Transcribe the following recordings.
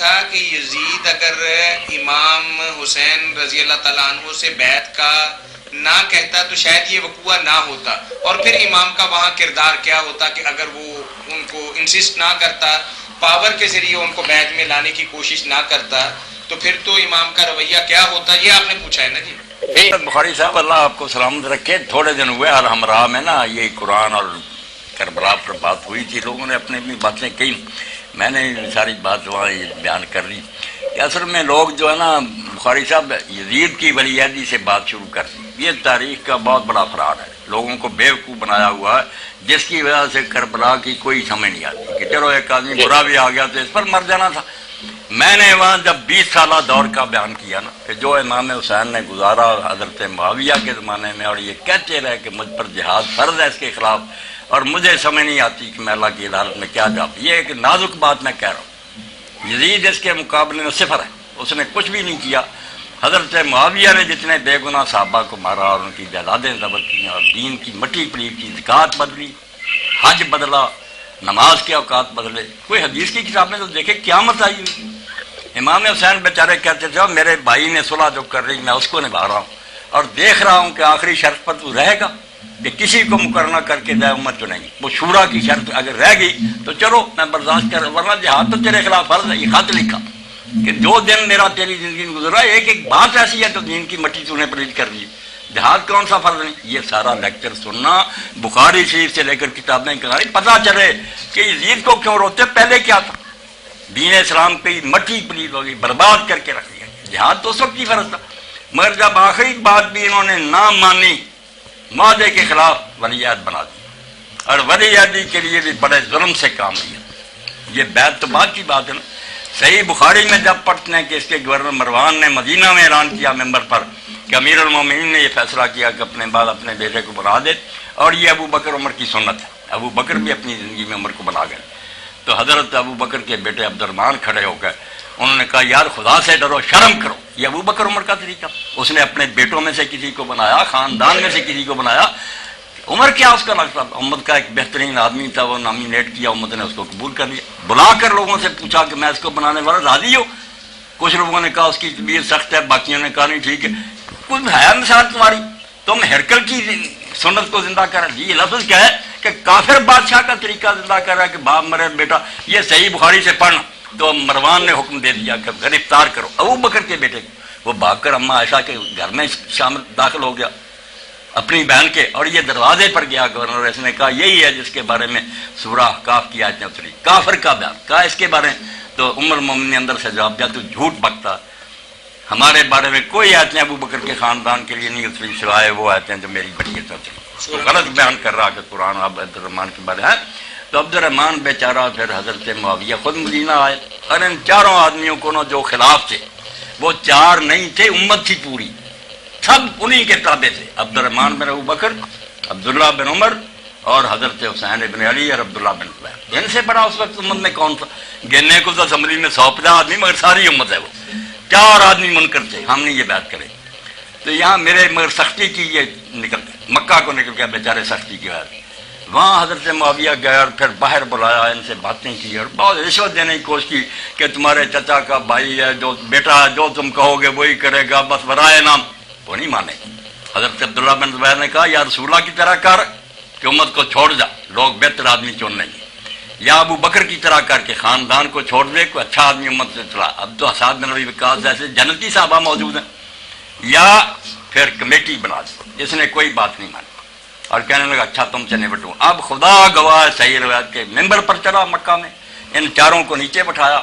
تھا کہ یزید اگر امام حسین رضی اللہ تعالیٰ عنہ سے بیعت کا نہ کہتا تو شاید یہ وقوع نہ ہوتا، اور پھر امام کا وہاں کردار کیا ہوتا کہ اگر وہ ان کو انسسٹ نہ کرتا، پاور کے ذریعے ان کو بیعت میں لانے کی کوشش نہ کرتا، تو پھر تو امام کا رویہ کیا ہوتا؟ یہ آپ نے پوچھا ہے نا جی؟ بخاری صاحب اللہ آپ کو سلامت رکھے، تھوڑے دن ہوئے اور ہمراہ میں نا یہ قرآن اور کربلا پر بات ہوئی تھی، لوگوں نے اپنی اپنی باتیں کہیں، میں نے ساری بات وہاں بیان کر لی کہ اصل میں لوگ جو ہے نا بخاری صاحب یزید کی ولی عہدی سے بات شروع کر دی، یہ تاریخ کا بہت بڑا فرار ہے، لوگوں کو بیوقوف بنایا ہوا ہے، جس کی وجہ سے کربلا کی کوئی سمجھ نہیں آتی کہ چلو ایک آدمی برا بھی آ گیا تو اس پر مر جانا تھا۔ میں نے وہاں جب 20 سالہ دور کا بیان کیا نا کہ جو امام حسین نے گزارا حضرت معاویہ کے زمانے میں، اور یہ کہتے رہے کہ مجھ پر جہاد فرض ہے اس کے خلاف، اور مجھے سمجھ نہیں آتی کہ میں اللہ کی عدالت میں کیا جواب، یہ ایک نازک بات میں کہہ رہا ہوں۔ یزید اس کے مقابلے میں صفر ہے، اس نے کچھ بھی نہیں کیا۔ حضرت معاویہ نے جتنے بے گناہ صحابہ کو مارا اور ان کی جائیدادیں ضبط کی اور دین کی مٹی پلیٹ کی، زکوٰۃ بدلی، حج بدلا، نماز کے اوقات بدلے، کوئی حدیث کی کتاب میں تو دیکھے قیامت آئی ہوئی۔ امام حسین بیچارے کہتے تھے میرے بھائی نے صلح جو کر رہی میں اس کو نبھا رہا ہوں، اور دیکھ رہا ہوں کہ آخری شرط پر تو رہے گا کہ کسی کو مقررہ کر کے دے امت چنیں گی، وہ شورا کی شرط اگر رہ گئی تو چلو میں برداشت کر، ورنہ جہاد تو تیرے خلاف فرض ہے۔ یہ خط لکھا کہ جو دن میرا تیری زندگی میں گزرا، ایک ایک بات ایسی ہے تو دین کی مٹی تو نے پلیت کر دی، جہاد کون سا فرض نہیں۔ یہ سارا لیکچر سننا، بخاری شریف سے لے کر کتابیں کرائی، پتہ چلے کہ یزید کو کیوں روتے، پہلے کیا تھا، دین اسلام کی مٹی پلیت ہو گئی، برباد کر کے رکھ دیا۔ جہاد تو اس وقت ہی فرض تھا، مگر جب آخری بات بھی انہوں نے نہ مانی، معاہدے کے خلاف ولی عہد بنا دی، اور ولی عہدی کے لیے بھی بڑے ظلم سے کام لیا۔ یہ بیعت تو بعد کی بات ہے نا۔ صحیح بخاری میں جب پڑھتے ہیں کہ اس کے گورنر مروان نے مدینہ میں اعلان کیا ممبر پر کہ امیر المومنین نے یہ فیصلہ کیا کہ اپنے بعد اپنے بیٹے کو بنا دے، اور یہ ابو بکر عمر کی سنت ہے، ابو بکر بھی اپنی زندگی میں عمر کو بنا گئے، تو حضرت ابو بکر کے بیٹے عبد الرحمن کھڑے ہو گئے، انہوں نے کہا یار خدا سے ڈرو، شرم کرو۔ یہ ابو بکر عمر کا طریقہ، اس نے اپنے بیٹوں میں سے کسی کو بنایا، خاندان میں سے کسی کو بنایا، عمر کیا اس کا لگتا، امت کا ایک بہترین آدمی تھا، وہ نامینیٹ کیا، امت نے اس کو قبول کر لیا۔ بلا کر لوگوں سے پوچھا کہ میں اس کو بنانے والا راضی ہو؟ کچھ لوگوں نے کہا اس کی طبیعت سخت ہے، باقیوں نے کہا نہیں ٹھیک ہے۔ کچھ ہے مثال تمہاری، تم ہرکل کی سنت کو زندہ کر، یہ لفظ کیا ہے کہ کافر بادشاہ کا طریقہ زندہ کر رہا ہے کہ باپ مرے بیٹا۔ یہ صحیح بخاری سے پڑھنا، تو مروان نے حکم دے دیا کہ گرفتار کرو ابو بکر کے بیٹے کو۔ وہ بھاگ کر اما عائشہ کے گھر میں شامل داخل ہو گیا اپنی بہن کے، اور یہ دروازے پر گیا گورنر، اس نے کہا یہی ہے جس کے بارے میں سورہ کاف کی آیتیں اتری، کافر کا بیان کہا اس کے بارے میں۔ تو ام المومنین نے اندر سے جواب دیا تو جھوٹ بکتا، ہمارے بارے میں کوئی آیتیں ابو بکر کے خاندان کے لیے نہیں اتری سوائے وہ آیتیں جو میری بڑیت اتری۔ تو غلط بیان کر رہا کہ قرآن اب عبد الرحمن کے بارے ہے۔ تو عبد الرحمن بیچارہ پھر حضرت معاویہ خود مدینہ آئے، اور ان چاروں آدمیوں کو نا جو خلاف تھے، وہ چار نہیں تھے، امت تھی پوری، سب انہی کے تابع تھے، عبد الرحمن بن ابو بکر، عبداللہ بن عمر، اور حضرت حسین بن علی اور عبداللہ بن زبیر۔ ان سے بڑا اس وقت امت میں کون تھا؟ گننے کو تو اسمبلی میں 150 آدمی، مگر ساری امت ہے وہ، 4 آدمی منکر تھے، ہم نے یہ بات کرے۔ تو یہاں میرے مگر سختی کی یہ نکل گئے، مکہ کو نکل گیا بیچارے سختی کی وجہ سے۔ وہاں حضرت معاویہ گئے اور پھر باہر بلایا، ان سے باتیں کی اور بہت رشوت دینے کی کوشش کی کہ تمہارے چچا کا بھائی ہے، جو بیٹا ہے، جو تم کہو گے وہی کرے گا، بس برائے نام۔ وہ نہیں مانے۔ حضرت عبداللہ بن زبیر نے کہا یا رسول اللہ کی طرح کر کہ امت کو چھوڑ جا، لوگ بہتر آدمی چن لیں گے، یا ابو بکر کی طرح کر کے خاندان کو چھوڑ دے، کوئی اچھا آدمی امت سے چلا۔ اب تو اسعد بن ربیعہ وقاص جیسے جنتی صحابہ موجود ہیں، یا پھر کمیٹی بنا دی۔ اس نے کوئی بات نہیں مانی اور کہنے لگا اچھا تم سے نپٹوں۔ اب خدا گواہ صحیح روایت کے ممبر پر چڑھا مکہ میں، ان چاروں کو نیچے بٹھایا،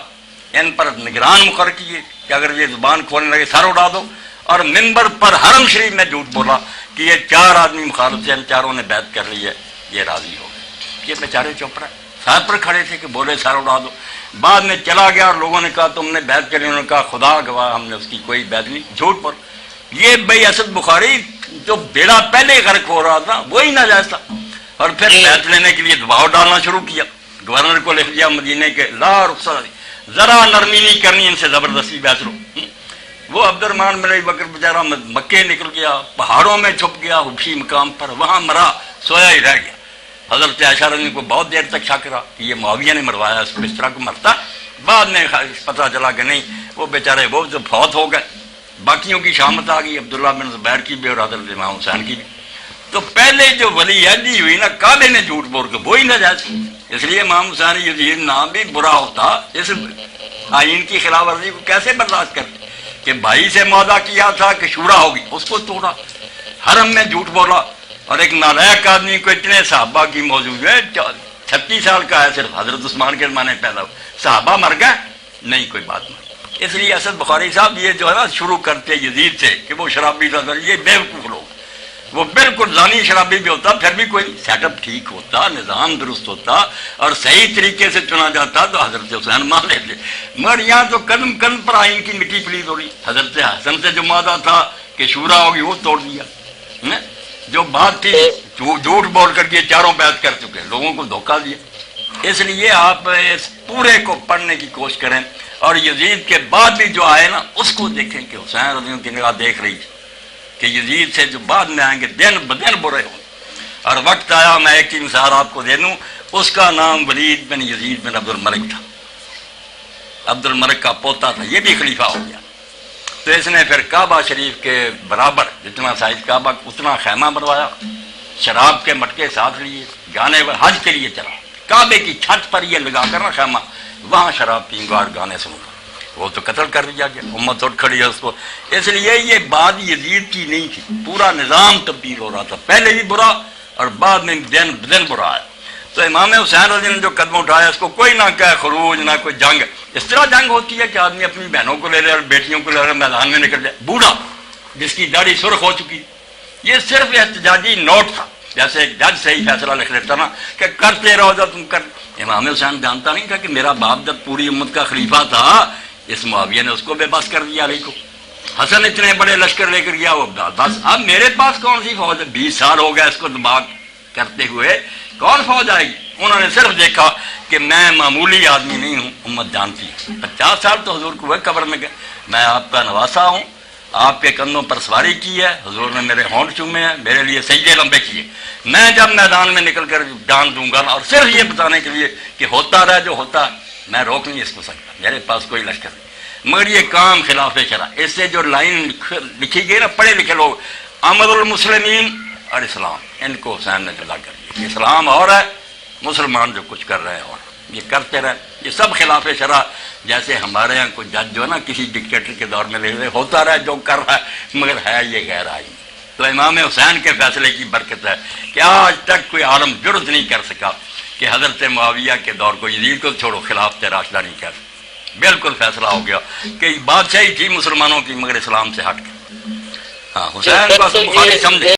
ان پر نگران مقرر کیے کہ اگر یہ زبان کھولنے لگے سر اڑا دو، اور ممبر پر حرم شریف میں جھوٹ بولا کہ یہ 4 آدمی مخالف تھے، ان چاروں نے بیعت کر لی ہے، یہ راضی ہو گئے۔ یہ بیچارے چپ رہے، سر پر کھڑے تھے کہ بولے سر اڑا دو۔ بعد میں چلا گیا اور لوگوں نے کہا تم نے بیعت کری، انہوں نے کہا خدا گواہ ہم نے اس کی کوئی بیعت نہیں، جھوٹ پر۔ یہ بھائی اسد بخاری جو بیڑا پہلے غرق ہو رہا تھا وہی ناجائز تھا، اور پھر بیعت لینے کے لیے دباؤ ڈالنا شروع کیا۔ گورنر کو لکھ دیا مدینے کے لا رخصت، ذرا نرمی نہیں کرنی ان سے، زبردستی بیعت لو۔ وہ عبد الرحمن بن ابی بکر بیچارہ مکے نکل گیا، پہاڑوں میں چھپ گیا حبشی مقام پر، وہاں مرا، سویا ہی رہ گیا۔ حضرت عائشہ رضی کو بہت دیر تک شک رہا کہ یہ معاویہ نے مروایا، اس بستر کو مرتا بعد میں پتہ چلا کہ نہیں وہ بیچارے وہ جو فوت ہو گئے، باقیوں کی شامت آ گئی، عبداللہ بن زبیر کی بھی اور حضرت امام حسین کی بھی۔ تو پہلے جو ولی عہدی ہوئی نا کعبے نے جھوٹ بول کے وہی نجائز، اس لیے امام حسین یزید نام بھی برا ہوتا، اس آئین کی خلاف ورزی کو کیسے برداشت کرتے کہ بھائی سے معاہدہ کیا تھا کہ شورا ہوگی، اس کو توڑا، حرم میں جھوٹ بولا، اور ایک نالائق آدمی کو اتنے صحابہ کی موجود ہے، 36 سال کا ہے صرف، حضرت عثمان کے زمانے میں پیدا ہوا، صحابہ مر گئے نہیں کوئی بات نہیں۔ اس لیے اسد بخاری صاحب یہ جو ہے نا شروع کرتے یزید سے کہ وہ شرابی تھا، یہ بیوقوف لوگ، وہ بالکل زانی شرابی بھی ہوتا پھر بھی کوئی سیٹ اپ ٹھیک ہوتا، نظام درست ہوتا اور صحیح طریقے سے چنا جاتا تو حضرت حسین مان لیتے، مگر یہاں تو قدم قدم پر آئین کی مٹی پلیت ہو رہی۔ حضرت حسن سے جو معاہدہ تھا کہ شورا ہوگی وہ توڑ دیا، جو بات تھی جھوٹ بول کر کے چاروں بیعت کر چکے، لوگوں کو دھوکہ دیا۔ اس لیے آپ اس پورے کو پڑھنے کی کوشش کریں، اور یزید کے بعد بھی جو آئے نا اس کو دیکھیں کہ حسین رضی اللہ کی نگاہ دیکھ رہی تھی کہ یزید سے جو بعد میں آئیں گے دن بدن برے ہوں، اور وقت آیا، میں ایک ہی مثال آپ کو دے دوں، اس کا نام ولید بن یزید بن عبد الملک تھا، عبد الملک کا پوتا تھا، یہ بھی خلیفہ ہو گیا۔ تو اس نے پھر کعبہ شریف کے برابر جتنا سائز کعبہ اتنا خیمہ بنوایا، شراب کے مٹکے ساتھ لیے، گانے حج کے لیے چلا، کعبے کی چھت پر یہ لگا کر نا خیمہ، وہاں شراب پینگا اور گانے سنوں گا، وہ تو قتل کر دیا گیا، امت اٹھ کھڑی ہے اس کو۔ اس لیے یہ بات یزید کی نہیں تھی، پورا نظام تبدیل ہو رہا تھا، پہلے بھی برا اور بعد میں دن بدن برا ہے۔ تو امام حسین رضی اللہ نے جو قدم اٹھایا اس کو کوئی نہ کہے خروج نہ کوئی جنگ، اس طرح جنگ ہوتی ہے کہ آدمی اپنی بہنوں کو لے لے اور بیٹیوں کو لے لے میدان میں نکل جائے، بوڑھا جس کی داڑھی سرخ ہو چکی، یہ صرف احتجاجی نوٹ تھا، جیسے ایک جج صحیح فیصلہ لکھ لیتا نا کہ کرتے رہو جو تم کر۔ امام حسین جانتا نہیں تھا کہ میرا باپ جب پوری امت کا خلیفہ تھا، اس معاویہ نے اس کو بے بس کر دیا علی کو، حسن اتنے بڑے لشکر لے کر گیا، وہ بس اب میرے پاس کون سی فوج ہے، 20 سال ہو گیا اس کو دماغ کرتے ہوئے، کون فوج آئے گی؟ انہوں نے صرف دیکھا کہ میں معمولی آدمی نہیں ہوں، امت جانتی ہے۔ 50 سال تو حضور کو ہوئے قبر میں گئے، میں آپ کا نواسا ہوں، آپ کے کندھوں پر سواری کی ہے، حضور نے میرے ہونٹ چومے ہیں، میرے لیے سجدے لمبے کیے، میں جب میدان میں نکل کر جان دوں گا نا، اور صرف یہ بتانے کے لیے کہ ہوتا رہے جو ہوتا ہے، میں روک نہیں اس کو سکتا، میرے پاس کوئی لشکر نہیں، مگر یہ کام خلاف شرع۔ اس سے جو لائن لکھی گئی نا، پڑھے لکھے لوگ، امر المسلمین اور اسلام، ان کو حسین نے جدا کر دیا، اسلام اور ہے، مسلمان جو کچھ کر رہے ہیں اور یہ کرتے رہے، یہ سب خلاف شرع۔ جیسے ہمارے یہاں کوئی جج جو ہے نا کسی ڈکٹیٹر کے دور میں لے رہے ہوتا رہے جو کر رہا ہے، مگر ہے یہ غیر آئین۔ تو امام حسین کے فیصلے کی برکت ہے کہ آج تک کوئی عالم جرت نہیں کر سکا کہ حضرت معاویہ کے دور کو، یزید کو چھوڑو، خلافت راشدہ نہیں کر، بالکل فیصلہ ہو گیا کہ بادشاہی تھی مسلمانوں کی مگر اسلام سے ہٹ کے۔ ہاں، حسین کو بخاری سمجھے۔